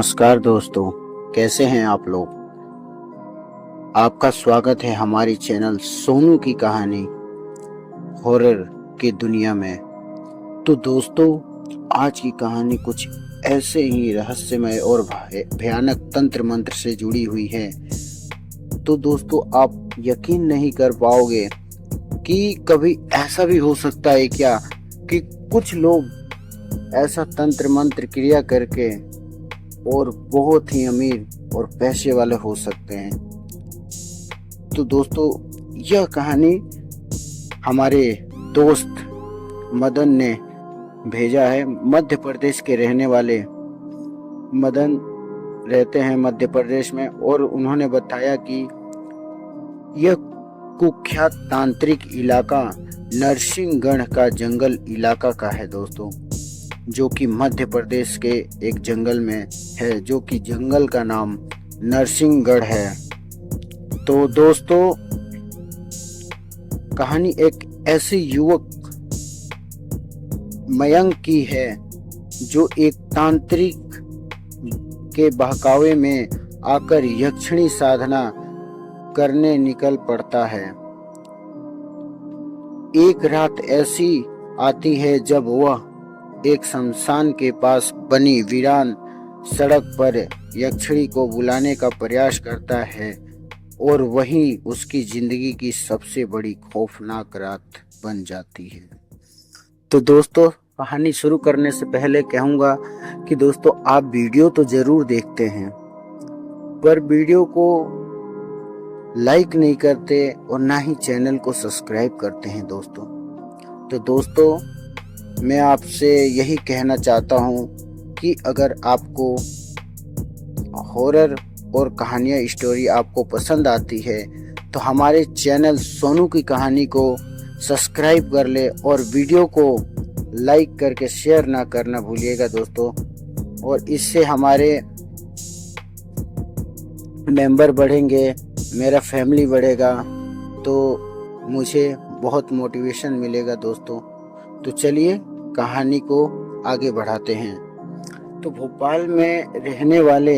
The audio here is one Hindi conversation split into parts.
नमस्कार दोस्तों, कैसे हैं आप लोग। आपका स्वागत है हमारी चैनल सोनू की कहानी हॉरर की दुनिया में। तो दोस्तों, आज की कहानी कुछ ऐसे ही रहस्यमय और भयानक तंत्र मंत्र से जुड़ी हुई है। तो दोस्तों, आप यकीन नहीं कर पाओगे कि कभी ऐसा भी हो सकता है क्या कि कुछ लोग ऐसा तंत्र मंत्र क्रिया करके और बहुत ही अमीर और पैसे वाले हो सकते हैं। तो दोस्तों, यह कहानी हमारे दोस्त मदन ने भेजा है। मध्य प्रदेश के रहने वाले मदन रहते हैं मध्य प्रदेश में, और उन्होंने बताया कि यह कुख्यात तांत्रिक इलाका नरसिंहगढ़ का जंगल इलाका का है दोस्तों, जो कि मध्य प्रदेश के एक जंगल में है, जो कि जंगल का नाम नरसिंहगढ़ है। तो दोस्तों, कहानी एक ऐसे युवक मयंक की है जो एक तांत्रिक के बहकावे में आकर यक्षिणी साधना करने निकल पड़ता है। एक रात ऐसी आती है जब वह एक शमशान के पास बनी वीरान सड़क पर यक्षिणी को बुलाने का प्रयास करता है, और वहीं उसकी जिंदगी की सबसे बड़ी खौफनाक रात बन जाती है। तो दोस्तों, कहानी शुरू करने से पहले कहूँगा कि दोस्तों, आप वीडियो तो जरूर देखते हैं, पर वीडियो को लाइक नहीं करते और ना ही चैनल को सब्सक्राइब करते हैं दोस्तों। तो दोस्तों, मैं आपसे यही कहना चाहता हूँ कि अगर आपको हॉरर और कहानियाँ स्टोरी आपको पसंद आती है तो हमारे चैनल सोनू की कहानी को सब्सक्राइब कर ले और वीडियो को लाइक करके शेयर ना करना भूलिएगा दोस्तों। और इससे हमारे मेंबर बढ़ेंगे, मेरा फैमिली बढ़ेगा, तो मुझे बहुत मोटिवेशन मिलेगा दोस्तों। तो चलिए कहानी को आगे बढ़ाते हैं। तो भोपाल में रहने वाले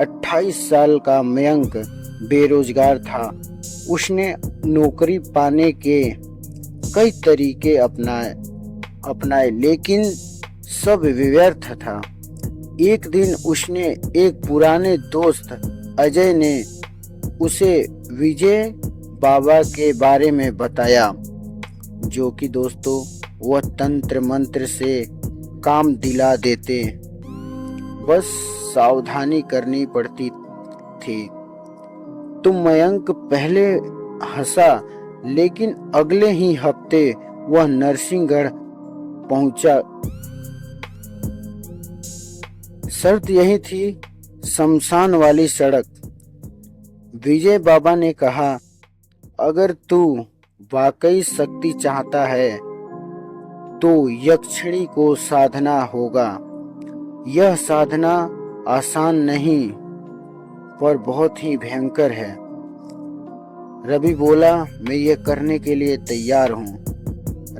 28 साल का मयंक बेरोजगार था। उसने नौकरी पाने के कई तरीके अपनाए, लेकिन सब व्यर्थ था। एक दिन उसने एक पुराने दोस्त अजय ने उसे विजय बाबा के बारे में बताया, जो कि दोस्तों वह तंत्र मंत्र से काम दिला देते, बस सावधानी करनी पड़ती थी। तो मयंक पहले हंसा, लेकिन अगले ही हफ्ते वह नरसिंहगढ़ पहुंचा। शर्त यही थी, शमशान वाली सड़क। विजय बाबा ने कहा, अगर तू वाकई शक्ति चाहता है तो यक्षिणी को साधना होगा। यह साधना आसान नहीं पर बहुत ही भयंकर है। रवि बोला, मैं ये करने के लिए तैयार हूँ।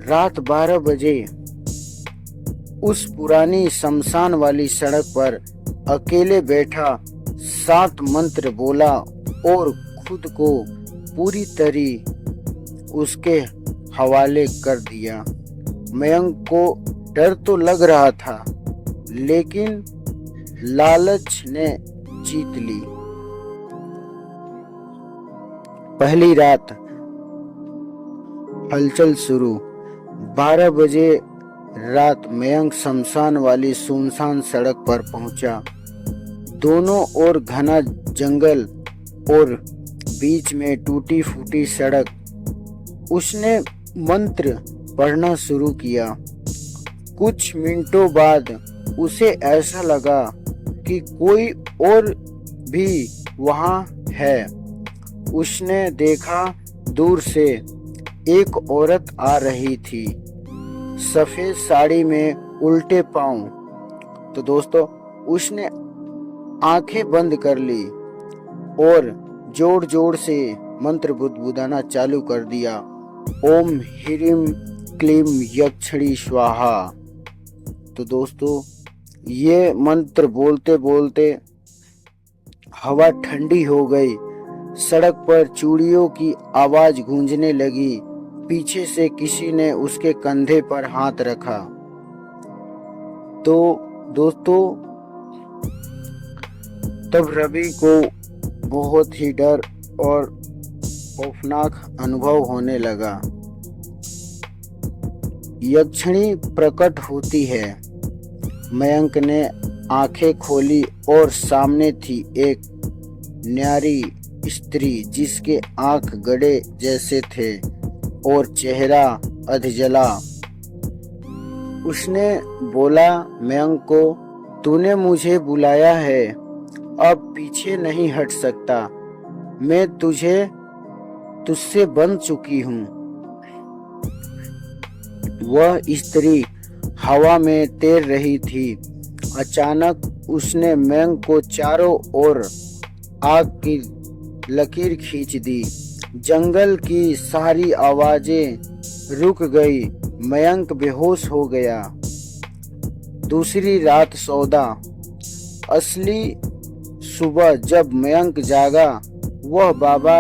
रात 12 बजे उस पुरानी शमशान वाली सड़क पर अकेले बैठा 7 मंत्र बोला और खुद को पूरी तरह उसके हवाले कर दिया। मयंक को डर तो लग रहा था, लेकिन लालच ने जीत ली। पहली रात हलचल शुरू। 12 बजे रात मयंक शमशान वाली सुनसान सड़क पर पहुंचा। दोनों ओर घना जंगल और बीच में टूटी फूटी सड़क। उसने मंत्र पढ़ना शुरू किया। कुछ मिनटों बाद उसे ऐसा लगा कि कोई और भी वहां है। उसने देखा, दूर से एक औरत आ रही थी, सफेद साड़ी में, उल्टे पांव। तो दोस्तों, उसने आंखें बंद कर ली और जोर जोर से मंत्र बुदबुदाना चालू कर दिया। ओम ह्रीं क्लीं यक्षिणी स्वाहा। तो दोस्तों, ये मंत्र बोलते बोलते हवा ठंडी हो गई। सड़क पर चूड़ियों की आवाज गूंजने लगी। पीछे से किसी ने उसके कंधे पर हाथ रखा। तो दोस्तों, तब रवि को बहुत ही डर और खौफनाक अनुभव होने लगा। यक्षिणी प्रकट होती है। मयंक ने आंखें खोली और सामने थी एक न्यारी स्त्री जिसके आंख गड़े जैसे थे और चेहरा अधजला। उसने बोला मयंक को, तूने मुझे बुलाया है, अब पीछे नहीं हट सकता। मैं तुझसे बंध चुकी हूँ। वह स्त्री हवा में तैर रही थी। अचानक उसने मयंक को चारों ओर आग की लकीर खींच दी। जंगल की सारी आवाजें रुक गई। मयंक बेहोश हो गया। दूसरी रात सौदा। असली सुबह जब मयंक जागा, वह बाबा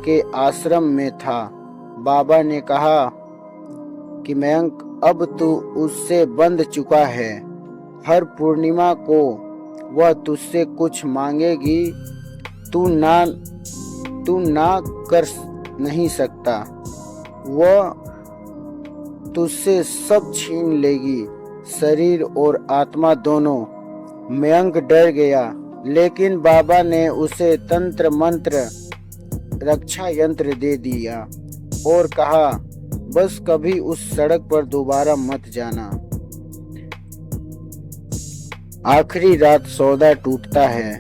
के आश्रम में था। बाबा ने कहा कि मयंक, अब तू उससे बंध चुका है। हर पूर्णिमा को वह तुझसे कुछ मांगेगी। तू ना कर नहीं सकता। वह तुझसे सब छीन लेगी, शरीर और आत्मा दोनों। मयंक डर गया, लेकिन बाबा ने उसे तंत्र मंत्र रक्षा यंत्र दे दिया और कहा, बस कभी उस सड़क पर दोबारा मत जाना। आखिरी रात सौदा टूटता है।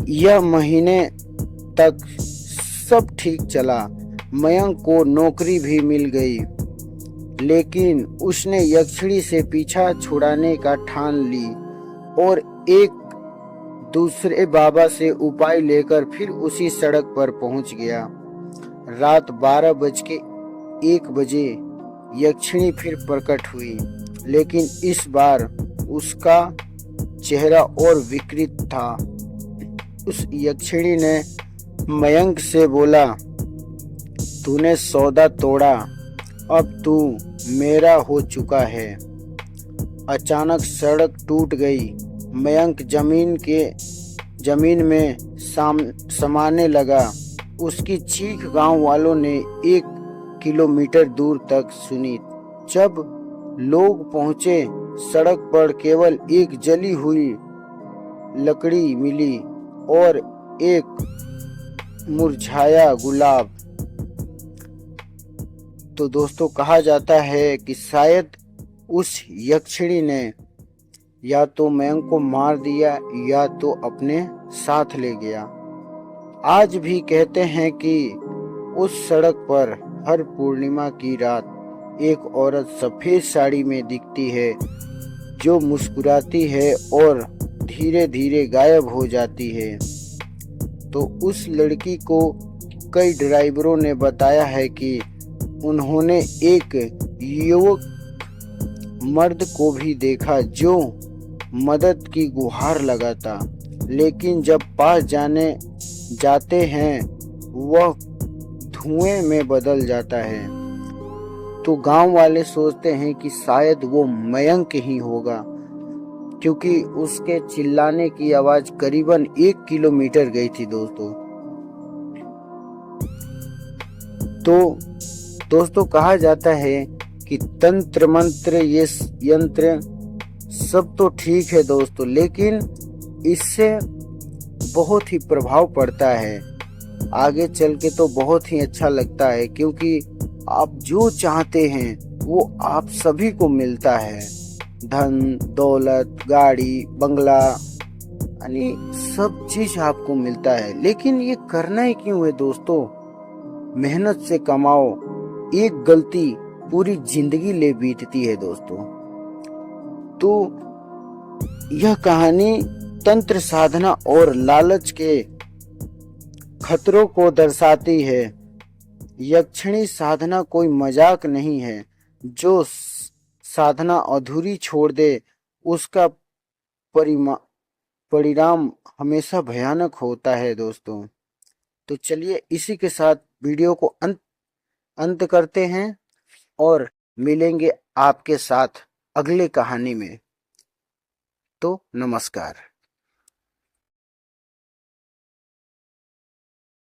यह महीने तक सब ठीक चला। मयंक को नौकरी भी मिल गई, लेकिन उसने यक्षिणी से पीछा छुड़ाने का ठान ली और एक दूसरे बाबा से उपाय लेकर फिर उसी सड़क पर पहुंच गया। रात 12:01 बजे यक्षिणी फिर प्रकट हुई, लेकिन इस बार उसका चेहरा और विकृत था। उस यक्षिणी ने मयंक से बोला, तूने सौदा तोड़ा, अब तू मेरा हो चुका है। अचानक सड़क टूट गई। मयंक जमीन में समाने लगा। उसकी चीख गांव वालों ने 1 किलोमीटर दूर तक सुनी। जब लोग पहुंचे, सड़क पर केवल एक जली हुई लकड़ी मिली और एक मुरझाया गुलाब। तो दोस्तों, कहा जाता है कि शायद उस यक्षिणी ने या तो मयंक को मार दिया या तो अपने साथ ले गया। आज भी कहते हैं कि उस सड़क पर हर पूर्णिमा की रात एक औरत सफेद साड़ी में दिखती है, जो मुस्कुराती है और धीरे धीरे गायब हो जाती है। तो उस लड़की को कई ड्राइवरों ने बताया है कि उन्होंने एक युवक मर्द को भी देखा जो मदद की गुहार लगाता, लेकिन जब पास जाते हैं वह धुएं में बदल जाता है। तो गांव वाले सोचते हैं कि शायद वो मयंक ही होगा, क्योंकि उसके चिल्लाने की आवाज करीबन 1 किलोमीटर गई थी दोस्तों। तो दोस्तों, कहा जाता है कि तंत्र मंत्र ये यंत्र सब तो ठीक है दोस्तों, लेकिन इससे बहुत ही प्रभाव पड़ता है। आगे चल के तो बहुत ही अच्छा लगता है, क्योंकि आप जो चाहते हैं वो आप सभी को मिलता है। धन दौलत, गाड़ी, बंगला, यानी सब चीज आपको मिलता है। लेकिन ये करना ही क्यों है दोस्तों? मेहनत से कमाओ। एक गलती पूरी जिंदगी ले बीतती है दोस्तों। तो यह कहानी तंत्र साधना और लालच के खतरों को दर्शाती है। यक्षिणी साधना कोई मजाक नहीं है। जो साधना अधूरी छोड़ दे उसका परिणाम हमेशा भयानक होता है दोस्तों। तो चलिए इसी के साथ वीडियो को अंत करते हैं और मिलेंगे आपके साथ अगले कहानी में। तो नमस्कार।